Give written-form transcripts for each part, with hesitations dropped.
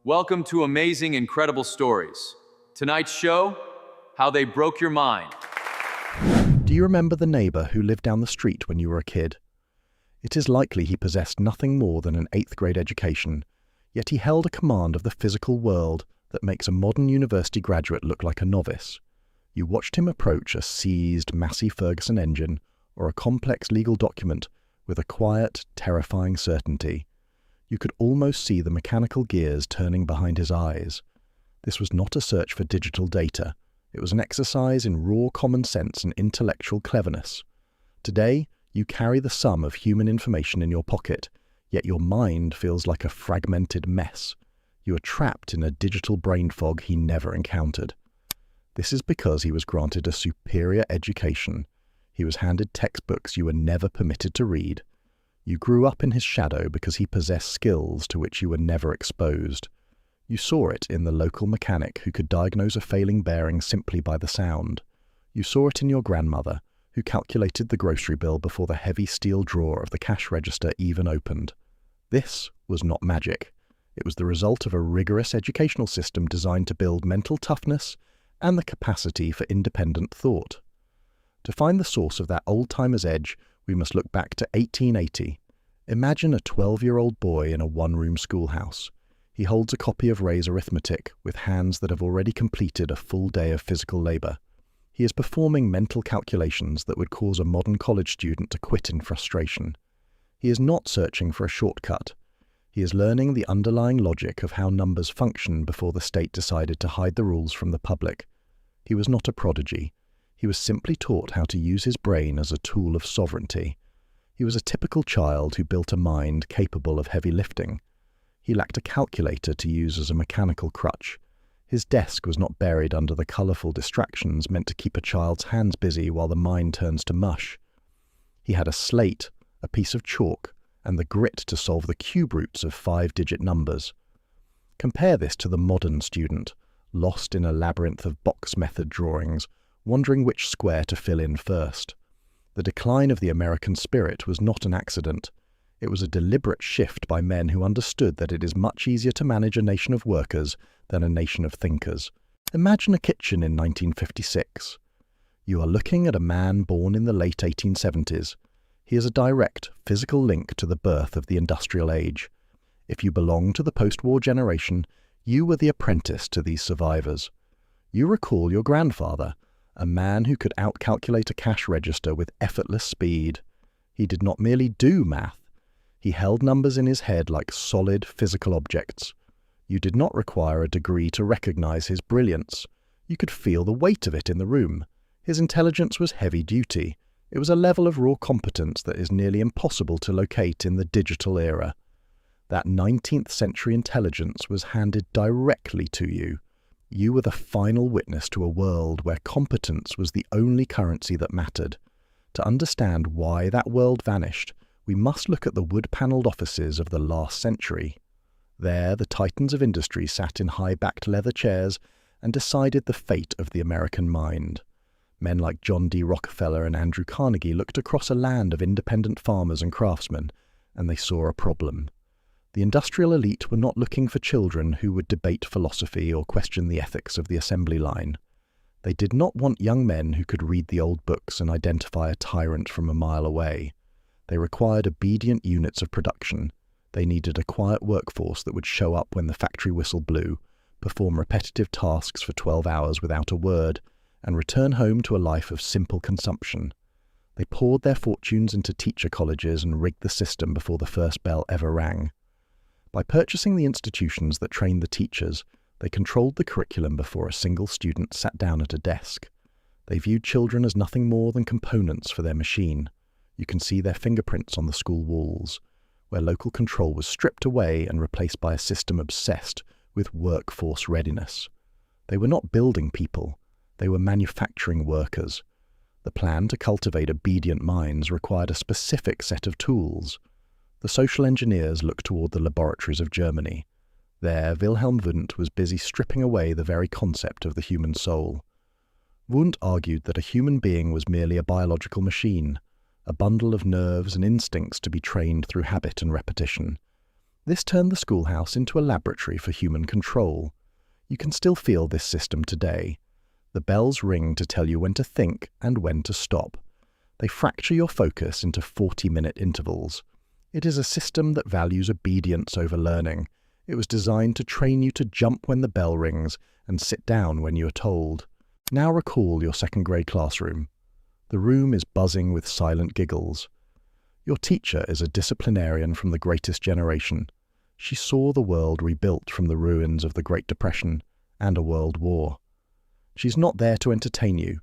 Welcome to Amazing Incredible Stories. Tonight's show, how they broke your mind. Do you remember the neighbour who lived down the street when you were a kid? It is likely he possessed nothing more than an 8th grade education, yet he held a command of the physical world that makes a modern university graduate look like a novice. You watched him approach a seized Massey Ferguson engine or a complex legal document with a quiet, terrifying certainty. You could almost see the mechanical gears turning behind his eyes. This was not a search for digital data. It was an exercise in raw common sense and intellectual cleverness. Today, you carry the sum of human information in your pocket, yet your mind feels like a fragmented mess. You are trapped in a digital brain fog he never encountered. This is because he was granted a superior education. He was handed textbooks you were never permitted to read. You grew up in his shadow because he possessed skills to which you were never exposed. You saw it in the local mechanic who could diagnose a failing bearing simply by the sound. You saw it in your grandmother, who calculated the grocery bill before the heavy steel drawer of the cash register even opened. This was not magic. It was the result of a rigorous educational system designed to build mental toughness and the capacity for independent thought. To find the source of that old-timer's edge, we must look back to 1880. Imagine a 12-year-old boy in a one-room schoolhouse. He holds a copy of Ray's Arithmetic with hands that have already completed a full day of physical labor. He is performing mental calculations that would cause a modern college student to quit in frustration. He is not searching for a shortcut. He is learning the underlying logic of how numbers function before the state decided to hide the rules from the public. He was not a prodigy. He was simply taught how to use his brain as a tool of sovereignty. He was a typical child who built a mind capable of heavy lifting. He lacked a calculator to use as a mechanical crutch. His desk was not buried under the colourful distractions meant to keep a child's hands busy while the mind turns to mush. He had a slate, a piece of chalk, and the grit to solve the cube roots of 5-digit numbers. Compare this to the modern student, lost in a labyrinth of box method drawings, wondering which square to fill in first. The decline of the American spirit was not an accident. It was a deliberate shift by men who understood that it is much easier to manage a nation of workers than a nation of thinkers. Imagine a kitchen in 1956. You are looking at a man born in the late 1870s. He is a direct, physical link to the birth of the industrial age. If you belong to the post-war generation, you were the apprentice to these survivors. You recall your grandfather, a man who could outcalculate a cash register with effortless speed. He did not merely do math. He held numbers in his head like solid physical objects. You did not require a degree to recognize his brilliance. You could feel the weight of it in the room. His intelligence was heavy-duty. It was a level of raw competence that is nearly impossible to locate in the digital era. That 19th century intelligence was handed directly to you. You were the final witness to a world where competence was the only currency that mattered. To understand why that world vanished, we must look at the wood-panelled offices of the last century. There, the titans of industry sat in high-backed leather chairs and decided the fate of the American mind. Men like John D. Rockefeller and Andrew Carnegie looked across a land of independent farmers and craftsmen, and they saw a problem. The industrial elite were not looking for children who would debate philosophy or question the ethics of the assembly line. They did not want young men who could read the old books and identify a tyrant from a mile away. They required obedient units of production. They needed a quiet workforce that would show up when the factory whistle blew, perform repetitive tasks for 12 hours without a word, and return home to a life of simple consumption. They poured their fortunes into teacher colleges and rigged the system before the first bell ever rang. By purchasing the institutions that trained the teachers, they controlled the curriculum before a single student sat down at a desk. They viewed children as nothing more than components for their machine. You can see their fingerprints on the school walls, where local control was stripped away and replaced by a system obsessed with workforce readiness. They were not building people. They were manufacturing workers. The plan to cultivate obedient minds required a specific set of tools. The social engineers looked toward the laboratories of Germany. There, Wilhelm Wundt was busy stripping away the very concept of the human soul. Wundt argued that a human being was merely a biological machine, a bundle of nerves and instincts to be trained through habit and repetition. This turned the schoolhouse into a laboratory for human control. You can still feel this system today. The bells ring to tell you when to think and when to stop. They fracture your focus into 40-minute intervals. It is a system that values obedience over learning. It was designed to train you to jump when the bell rings and sit down when you are told. Now recall your second-grade classroom. The room is buzzing with silent giggles. Your teacher is a disciplinarian from the greatest generation. She saw the world rebuilt from the ruins of the Great Depression and a world war. She's not there to entertain you.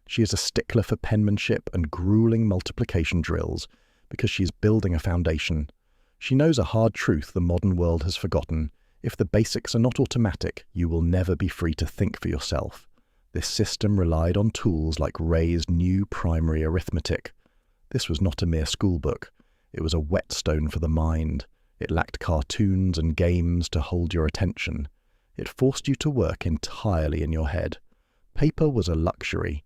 She is a stickler for penmanship and grueling multiplication drills because she's building a foundation. She knows a hard truth the modern world has forgotten. If the basics are not automatic, you will never be free to think for yourself. This system relied on tools like Ray's new primary arithmetic. This was not a mere schoolbook. It was a whetstone for the mind. It lacked cartoons and games to hold your attention. It forced you to work entirely in your head. Paper was a luxury.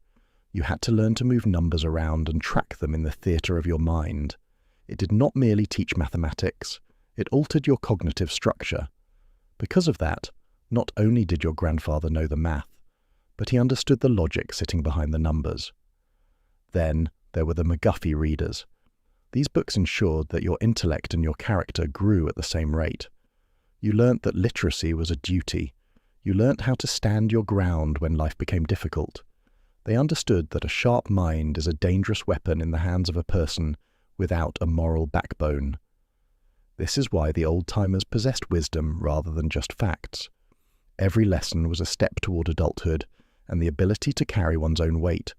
You had to learn to move numbers around and track them in the theatre of your mind. It did not merely teach mathematics. It altered your cognitive structure. Because of that, not only did your grandfather know the math, but he understood the logic sitting behind the numbers. Then there were the McGuffey readers. These books ensured that your intellect and your character grew at the same rate. You learnt that literacy was a duty. You learnt how to stand your ground when life became difficult. They understood that a sharp mind is a dangerous weapon in the hands of a person without a moral backbone. This is why the old-timers possessed wisdom rather than just facts. Every lesson was a step toward adulthood and the ability to carry one's own weight.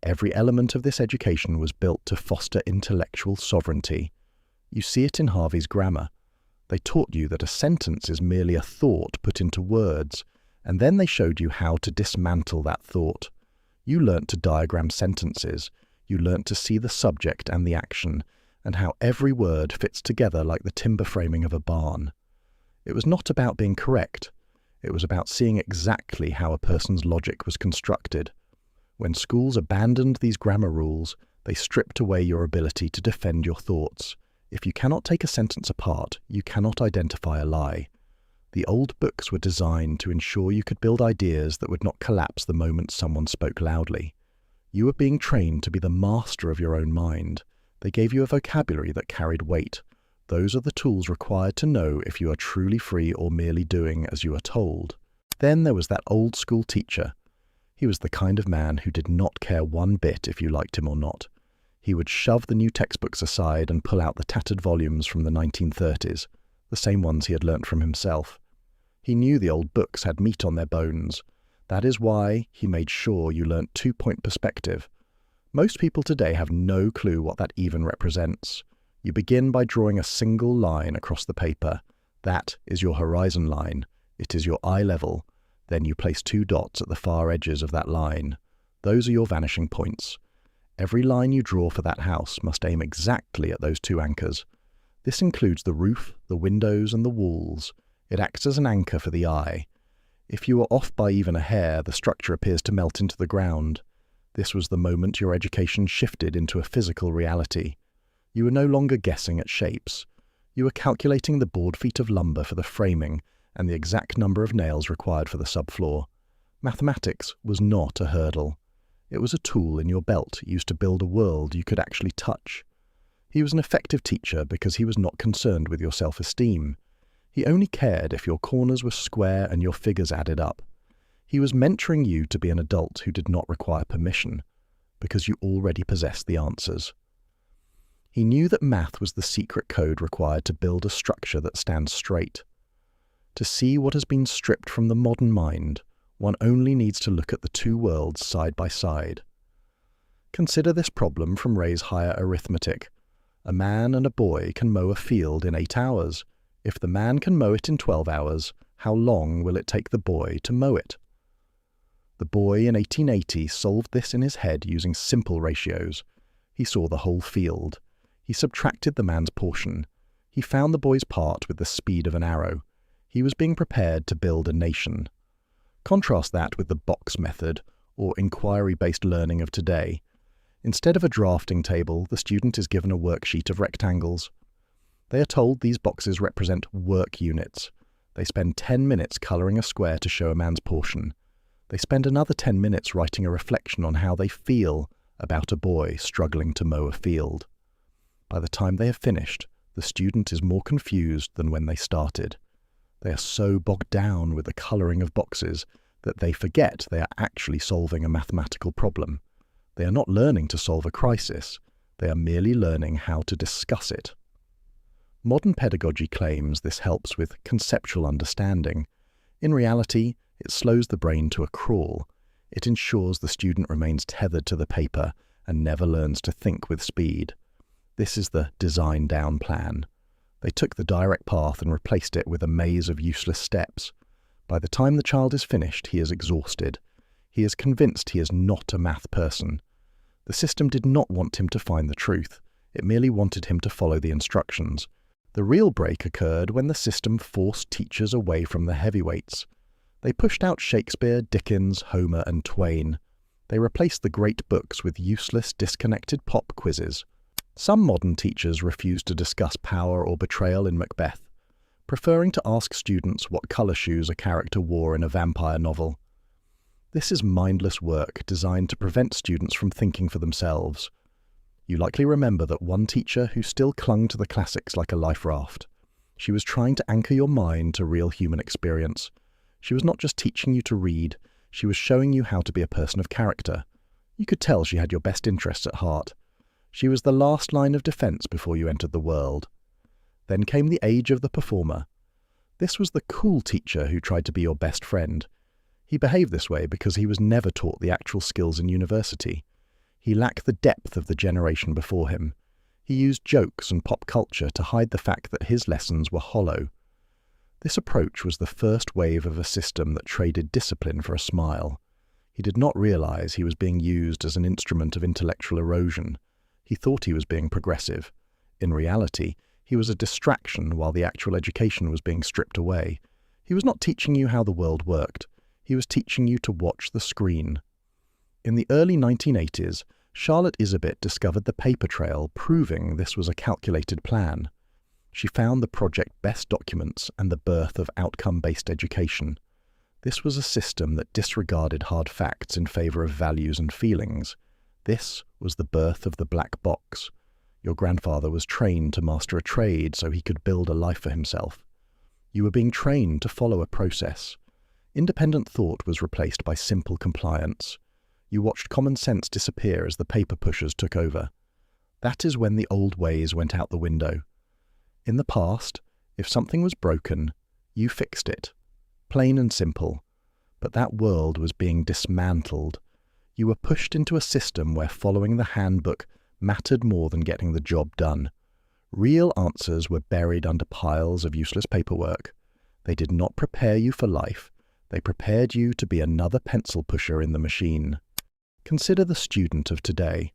Every element of this education was built to foster intellectual sovereignty. You see it in Harvey's grammar. They taught you that a sentence is merely a thought put into words, and then they showed you how to dismantle that thought. You learnt to diagram sentences. You learnt to see the subject and the action, and how every word fits together like the timber framing of a barn. It was not about being correct. It was about seeing exactly how a person's logic was constructed. When schools abandoned these grammar rules, they stripped away your ability to defend your thoughts. If you cannot take a sentence apart, you cannot identify a lie. The old books were designed to ensure you could build ideas that would not collapse the moment someone spoke loudly. You were being trained to be the master of your own mind. They gave you a vocabulary that carried weight. Those are the tools required to know if you are truly free or merely doing as you are told. Then there was that old school teacher. He was the kind of man who did not care one bit if you liked him or not. He would shove the new textbooks aside and pull out the tattered volumes from the 1930s, the same ones he had learnt from himself. He knew the old books had meat on their bones. That is why he made sure you learnt two-point perspective. Most people today have no clue what that even represents. You begin by drawing a single line across the paper. That is your horizon line. It is your eye level. Then you place two dots at the far edges of that line. Those are your vanishing points. Every line you draw for that house must aim exactly at those two anchors. This includes the roof, the windows, and the walls. It acts as an anchor for the eye. If you are off by even a hair, the structure appears to melt into the ground. This was the moment your education shifted into a physical reality. You were no longer guessing at shapes. You were calculating the board feet of lumber for the framing and the exact number of nails required for the subfloor. Mathematics was not a hurdle. It was a tool in your belt used to build a world you could actually touch. He was an effective teacher because he was not concerned with your self-esteem. He only cared if your corners were square and your figures added up. He was mentoring you to be an adult who did not require permission, because you already possessed the answers. He knew that math was the secret code required to build a structure that stands straight. To see what has been stripped from the modern mind, one only needs to look at the two worlds side by side. Consider this problem from Ray's higher arithmetic. A man and a boy can mow a field in 8 hours. If the man can mow it in 12 hours, how long will it take the boy to mow it? The boy in 1880 solved this in his head using simple ratios. He saw the whole field. He subtracted the man's portion. He found the boy's part with the speed of an arrow. He was being prepared to build a nation. Contrast that with the box method, or inquiry-based learning of today. Instead of a drafting table, the student is given a worksheet of rectangles. They are told these boxes represent work units. They spend 10 minutes colouring a square to show a man's portion. They spend another 10 minutes writing a reflection on how they feel about a boy struggling to mow a field. By the time they have finished, the student is more confused than when they started. They are so bogged down with the colouring of boxes that they forget they are actually solving a mathematical problem. They are not learning to solve a crisis. They are merely learning how to discuss it. Modern pedagogy claims this helps with conceptual understanding. In reality, it slows the brain to a crawl. It ensures the student remains tethered to the paper and never learns to think with speed. This is the design down plan. They took the direct path and replaced it with a maze of useless steps. By the time the child is finished, he is exhausted. He is convinced he is not a math person. The system did not want him to find the truth. It merely wanted him to follow the instructions. The real break occurred when the system forced teachers away from the heavyweights. They pushed out Shakespeare, Dickens, Homer, and Twain. They replaced the great books with useless, disconnected pop quizzes. Some modern teachers refuse to discuss power or betrayal in Macbeth, preferring to ask students what colour shoes a character wore in a vampire novel. This is mindless work designed to prevent students from thinking for themselves. You likely remember that one teacher who still clung to the classics like a life raft. She was trying to anchor your mind to real human experience. She was not just teaching you to read, she was showing you how to be a person of character. You could tell she had your best interests at heart. She was the last line of defence before you entered the world. Then came the age of the performer. This was the cool teacher who tried to be your best friend. He behaved this way because he was never taught the actual skills in university. He lacked the depth of the generation before him. He used jokes and pop culture to hide the fact that his lessons were hollow. This approach was the first wave of a system that traded discipline for a smile. He did not realise he was being used as an instrument of intellectual erosion. He thought he was being progressive. In reality, he was a distraction while the actual education was being stripped away. He was not teaching you how the world worked. He was teaching you to watch the screen. In the early 1980s, Charlotte Iserbyt discovered the paper trail, proving this was a calculated plan. She found the project best documents and the birth of outcome-based education. This was a system that disregarded hard facts in favour of values and feelings. This was the birth of the black box. Your grandfather was trained to master a trade so he could build a life for himself. You were being trained to follow a process. Independent thought was replaced by simple compliance. You watched common sense disappear as the paper pushers took over. That is when the old ways went out the window. In the past, if something was broken, you fixed it. Plain and simple. But that world was being dismantled. You were pushed into a system where following the handbook mattered more than getting the job done. Real answers were buried under piles of useless paperwork. They did not prepare you for life. They prepared you to be another pencil pusher in the machine. Consider the student of today.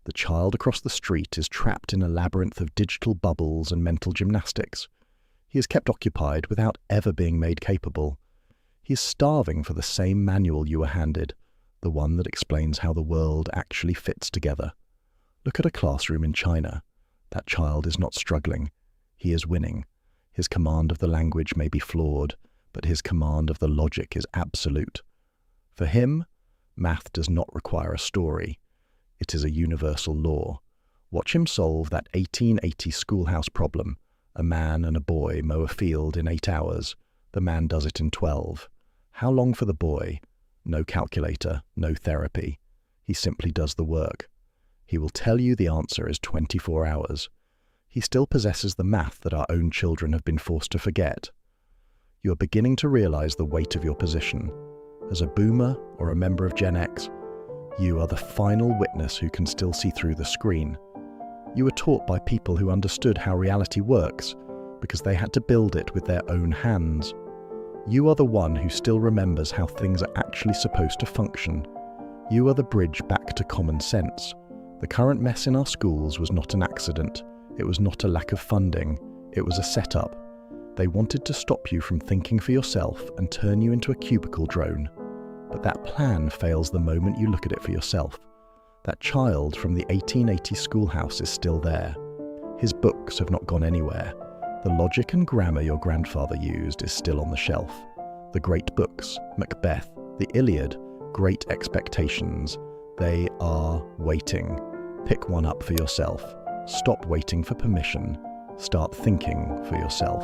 The child across the street is trapped in a labyrinth of digital bubbles and mental gymnastics. He is kept occupied without ever being made capable. He is starving for the same manual you were handed, the one that explains how the world actually fits together. Look at a classroom in China. That child is not struggling. He is winning. His command of the language may be flawed, but his command of the logic is absolute. For him, math does not require a story. It is a universal law. Watch him solve that 1880 schoolhouse problem. A man and a boy mow a field in 8 hours. The man does it in 12. How long for the boy? No calculator, no therapy. He simply does the work. He will tell you the answer is 24 hours. He still possesses the math that our own children have been forced to forget. You are beginning to realize the weight of your position. As a boomer or a member of Gen X, you are the final witness who can still see through the screen. You were taught by people who understood how reality works because they had to build it with their own hands. You are the one who still remembers how things are actually supposed to function. You are the bridge back to common sense. The current mess in our schools was not an accident. It was not a lack of funding. It was a setup. They wanted to stop you from thinking for yourself and turn you into a cubicle drone. But that plan fails the moment you look at it for yourself. That child from the 1880 schoolhouse is still there. His books have not gone anywhere. The logic and grammar your grandfather used is still on the shelf. The great books, Macbeth, the Iliad, Great Expectations, they are waiting. Pick one up for yourself. Stop waiting for permission. Start thinking for yourself.